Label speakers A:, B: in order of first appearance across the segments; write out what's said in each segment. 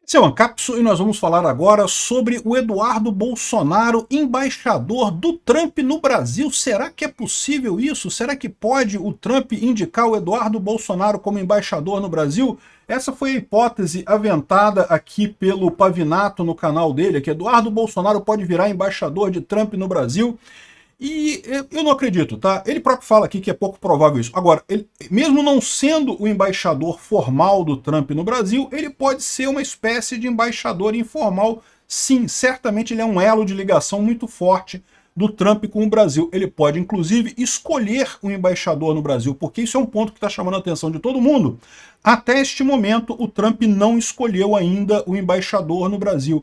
A: Esse é o Ancapso e nós vamos falar agora sobre o Eduardo Bolsonaro, embaixador do Trump no Brasil. Será que é possível isso? Será que pode o Trump indicar o Eduardo Bolsonaro como embaixador no Brasil? Essa foi a hipótese aventada aqui pelo Pavinato no canal dele, que Eduardo Bolsonaro pode virar embaixador de Trump no Brasil. E eu não acredito, tá? Ele próprio fala aqui que é pouco provável isso. Agora, ele, mesmo não sendo o embaixador formal do Trump no Brasil, ele pode ser uma espécie de embaixador informal, sim. Certamente ele é um elo de ligação muito forte do Trump com o Brasil. Ele pode, inclusive, escolher um embaixador no Brasil, porque isso é um ponto que está chamando a atenção de todo mundo. Até este momento, o Trump não escolheu ainda o embaixador no Brasil.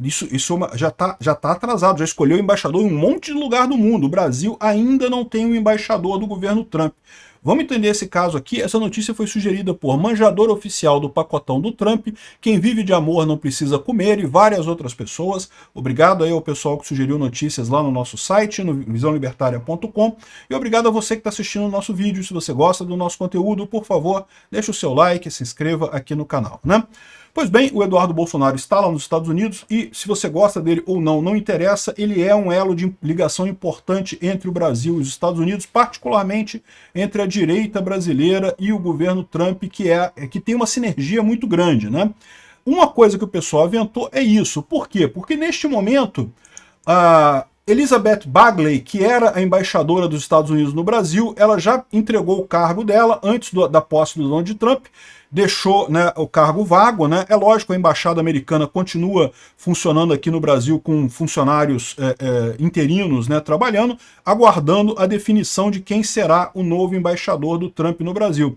A: Isso já tá atrasado, já escolheu embaixador em um monte de lugar do mundo. O Brasil ainda não tem um embaixador do governo Trump. Vamos entender esse caso aqui. Essa notícia foi sugerida por manjador oficial do pacotão do Trump, quem vive de amor não precisa comer e várias outras pessoas. Obrigado aí ao pessoal que sugeriu notícias lá no nosso site, no visãolibertaria.com. E obrigado a você que está assistindo o nosso vídeo. Se você gosta do nosso conteúdo, por favor, deixe o seu like e se inscreva aqui no canal, né? Pois bem, o Eduardo Bolsonaro está lá nos Estados Unidos e, se você gosta dele ou não, não interessa, ele é um elo de ligação importante entre o Brasil e os Estados Unidos, particularmente entre a direita brasileira e o governo Trump, que tem uma sinergia muito grande, né? Uma coisa que o pessoal aventou é isso. Por quê? Porque neste momento, a Elizabeth Bagley, que era a embaixadora dos Estados Unidos no Brasil, ela já entregou o cargo dela antes da posse do Donald Trump, deixou, né, o cargo vago, né? É lógico, a embaixada americana continua funcionando aqui no Brasil com funcionários interinos, né, trabalhando, aguardando a definição de quem será o novo embaixador do Trump no Brasil.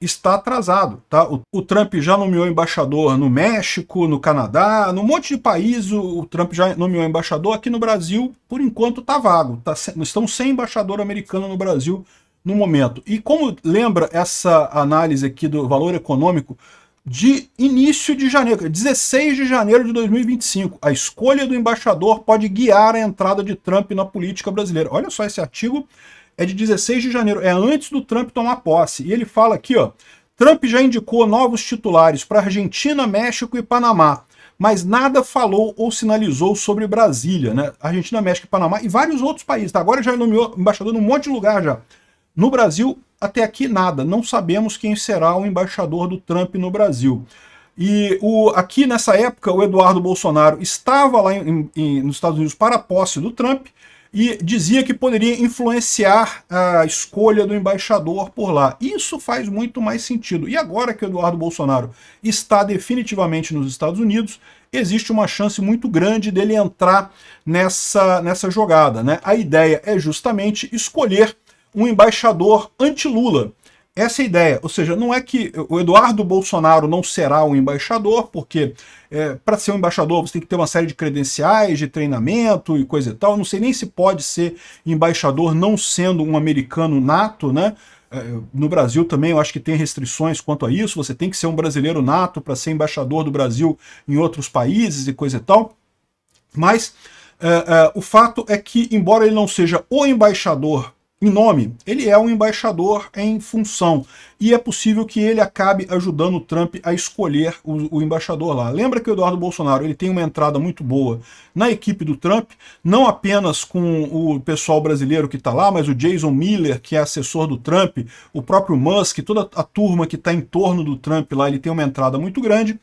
A: Está atrasado, tá? O Trump já nomeou embaixador no México, no Canadá, num monte de país o Trump já nomeou embaixador. Aqui no Brasil, por enquanto, está vago. Estamos sem embaixador americano no Brasil no momento. E como lembra essa análise aqui do valor econômico, de início de janeiro, 16 de janeiro de 2025, a escolha do embaixador pode guiar a entrada de Trump na política brasileira. Olha só, esse artigo é de 16 de janeiro, é antes do Trump tomar posse. E ele fala aqui, ó, Trump já indicou novos titulares para Argentina, México e Panamá, mas nada falou ou sinalizou sobre Brasília, né? Argentina, México e Panamá e vários outros países. Tá? Agora já nomeou embaixador num monte de lugar já. No Brasil, até aqui nada. Não sabemos quem será o embaixador do Trump no Brasil. E aqui nessa época, o Eduardo Bolsonaro estava lá nos Estados Unidos para a posse do Trump e dizia que poderia influenciar a escolha do embaixador por lá. Isso faz muito mais sentido. E agora que o Eduardo Bolsonaro está definitivamente nos Estados Unidos, existe uma chance muito grande dele entrar nessa jogada, né? A ideia é justamente escolher um embaixador anti-Lula. Essa é a ideia, ou seja, não é que o Eduardo Bolsonaro não será um embaixador, porque para ser um embaixador você tem que ter uma série de credenciais, de treinamento e coisa e tal. Eu não sei nem se pode ser embaixador não sendo um americano nato, né? No Brasil também eu acho que tem restrições quanto a isso, você tem que ser um brasileiro nato para ser embaixador do Brasil em outros países e coisa e tal. Mas o fato é que, embora ele não seja o embaixador em nome, ele é um embaixador em função, e é possível que ele acabe ajudando o Trump a escolher o embaixador lá. Lembra que o Eduardo Bolsonaro ele tem uma entrada muito boa na equipe do Trump, não apenas com o pessoal brasileiro que está lá, mas o Jason Miller, que é assessor do Trump, o próprio Musk, toda a turma que está em torno do Trump lá, ele tem uma entrada muito grande.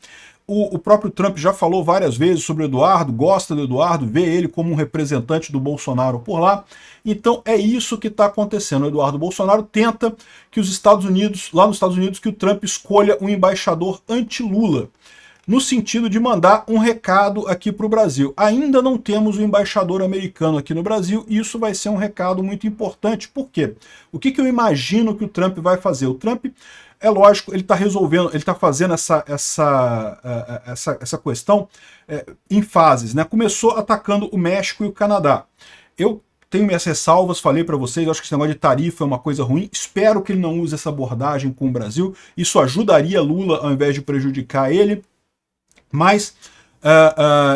A: O próprio Trump já falou várias vezes sobre o Eduardo, gosta do Eduardo, vê ele como um representante do Bolsonaro por lá. Então é isso que está acontecendo. O Eduardo Bolsonaro tenta que os Estados Unidos, lá nos Estados Unidos, que o Trump escolha um embaixador anti-Lula, no sentido de mandar um recado aqui para o Brasil. Ainda não temos um embaixador americano aqui no Brasil, e isso vai ser um recado muito importante. Por quê? O que eu imagino que o Trump vai fazer? O Trump, é lógico, ele está resolvendo, ele está fazendo essa questão em fases, né? Começou atacando o México e o Canadá. Eu tenho minhas ressalvas, falei para vocês, acho que esse negócio de tarifa é uma coisa ruim, espero que ele não use essa abordagem com o Brasil, isso ajudaria Lula ao invés de prejudicar ele, mas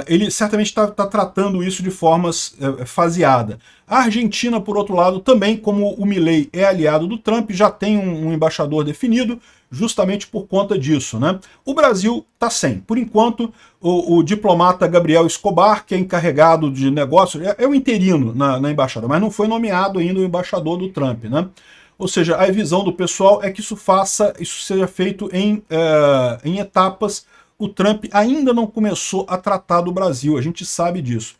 A: ele certamente está tratando isso de formas faseada. A Argentina, por outro lado, também, como o Milei é aliado do Trump, já tem um embaixador definido, justamente por conta disso, né? O Brasil está sem. Por enquanto, o diplomata Gabriel Escobar, que é encarregado de negócios, é o interino na embaixada, mas não foi nomeado ainda o embaixador do Trump, né? Ou seja, a visão do pessoal é que isso seja feito em etapas. O Trump ainda não começou a tratar do Brasil, a gente sabe disso.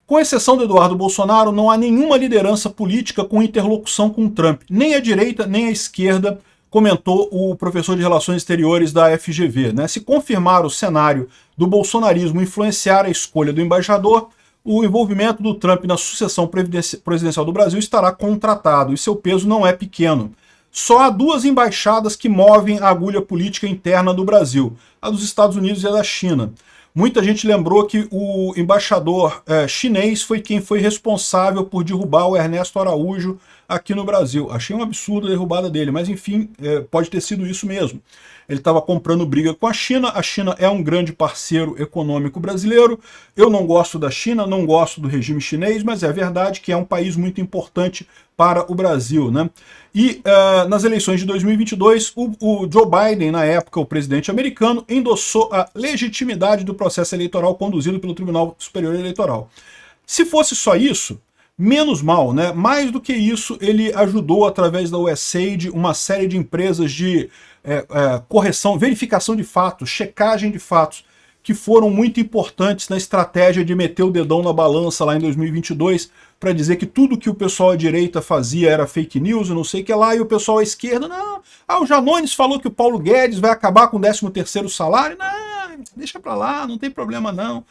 A: Com exceção do Eduardo Bolsonaro, não há nenhuma liderança política com interlocução com o Trump. Nem a direita, nem a esquerda, comentou o professor de Relações Exteriores da FGV. Né? Se confirmar o cenário do bolsonarismo influenciar a escolha do embaixador, o envolvimento do Trump na sucessão presidencial do Brasil estará contratado, e seu peso não é pequeno. Só há duas embaixadas que movem a agulha política interna do Brasil, a dos Estados Unidos e a da China. Muita gente lembrou que o embaixador chinês foi quem foi responsável por derrubar o Ernesto Araújo aqui no Brasil. Achei um absurdo a derrubada dele, mas enfim, pode ter sido isso mesmo. Ele estava comprando briga com a China é um grande parceiro econômico brasileiro. Eu não gosto da China, não gosto do regime chinês, mas é verdade que é um país muito importante para o Brasil, né? E nas eleições de 2022, o Joe Biden, na época o presidente americano, endossou a legitimidade do processo eleitoral conduzido pelo Tribunal Superior Eleitoral. Se fosse só isso, menos mal, né? Mais do que isso, ele ajudou, através da USAID, uma série de empresas de correção, verificação de fatos, checagem de fatos, que foram muito importantes na estratégia de meter o dedão na balança lá em 2022, para dizer que tudo que o pessoal à direita fazia era fake news, e não sei o que lá, e o pessoal à esquerda, não, o Janones falou que o Paulo Guedes vai acabar com o 13º salário, não, deixa pra lá, não tem problema não.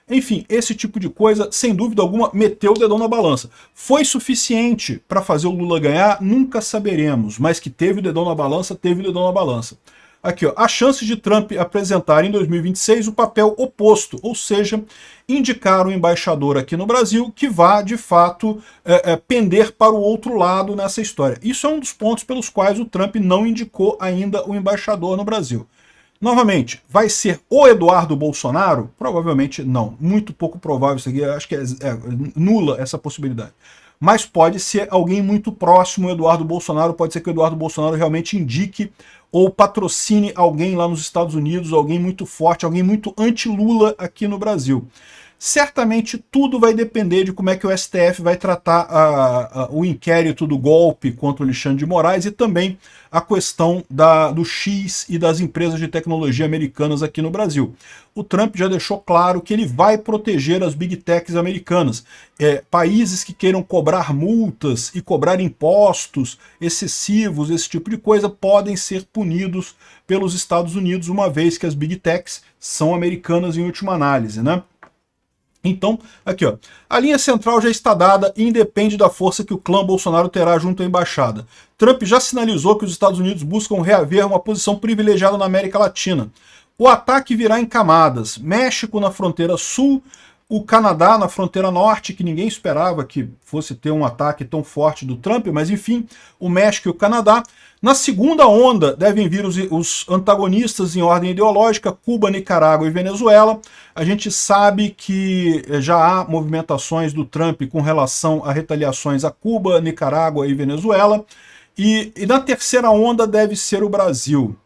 A: Enfim, esse tipo de coisa, sem dúvida alguma, meteu o dedão na balança. Foi suficiente para fazer o Lula ganhar? Nunca saberemos, mas que teve o dedão na balança, teve o dedão na balança. Aqui, ó, a chance de Trump apresentar em 2026 o papel oposto, ou seja, indicar um embaixador aqui no Brasil que vá, de fato, pender para o outro lado nessa história. Isso é um dos pontos pelos quais o Trump não indicou ainda o embaixador no Brasil. Novamente, vai ser o Eduardo Bolsonaro? Provavelmente não. Muito pouco provável isso aqui, acho que é nula essa possibilidade. Mas pode ser alguém muito próximo ao Eduardo Bolsonaro, pode ser que o Eduardo Bolsonaro realmente indique ou patrocine alguém lá nos Estados Unidos, alguém muito forte, alguém muito anti-Lula aqui no Brasil. Certamente tudo vai depender de como é que o STF vai tratar o inquérito do golpe contra o Alexandre de Moraes e também a questão do X e das empresas de tecnologia americanas aqui no Brasil. O Trump já deixou claro que ele vai proteger as Big Techs americanas. Países que queiram cobrar multas e cobrar impostos excessivos, esse tipo de coisa, podem ser punidos pelos Estados Unidos, uma vez que as Big Techs são americanas em última análise, né? Então, aqui, ó, a linha central já está dada e independe da força que o clã Bolsonaro terá junto à embaixada. Trump já sinalizou que os Estados Unidos buscam reaver uma posição privilegiada na América Latina. O ataque virá em camadas. México na fronteira sul, o Canadá na fronteira norte, que ninguém esperava que fosse ter um ataque tão forte do Trump, mas enfim, o México e o Canadá. Na segunda onda devem vir os antagonistas em ordem ideológica, Cuba, Nicarágua e Venezuela. A gente sabe que já há movimentações do Trump com relação a retaliações a Cuba, Nicarágua e Venezuela. E na terceira onda deve ser o Brasil.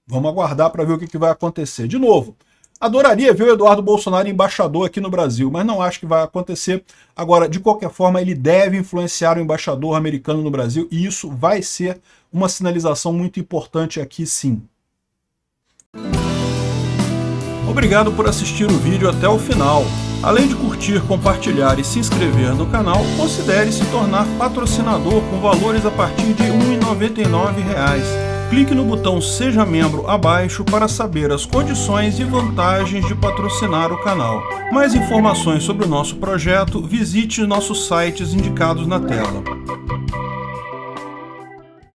A: Vamos aguardar para ver o que vai acontecer. De novo, adoraria ver o Eduardo Bolsonaro embaixador aqui no Brasil, mas não acho que vai acontecer. Agora, de qualquer forma, ele deve influenciar o embaixador americano no Brasil, e isso vai ser uma sinalização muito importante aqui, sim. Obrigado por assistir o vídeo até o final. Além de curtir, compartilhar e se inscrever no canal, considere se tornar patrocinador com valores a partir de R$ 1,99. Clique no botão Seja Membro abaixo para saber as condições e vantagens de patrocinar o canal. Mais informações sobre o nosso projeto, visite nossos sites indicados na tela.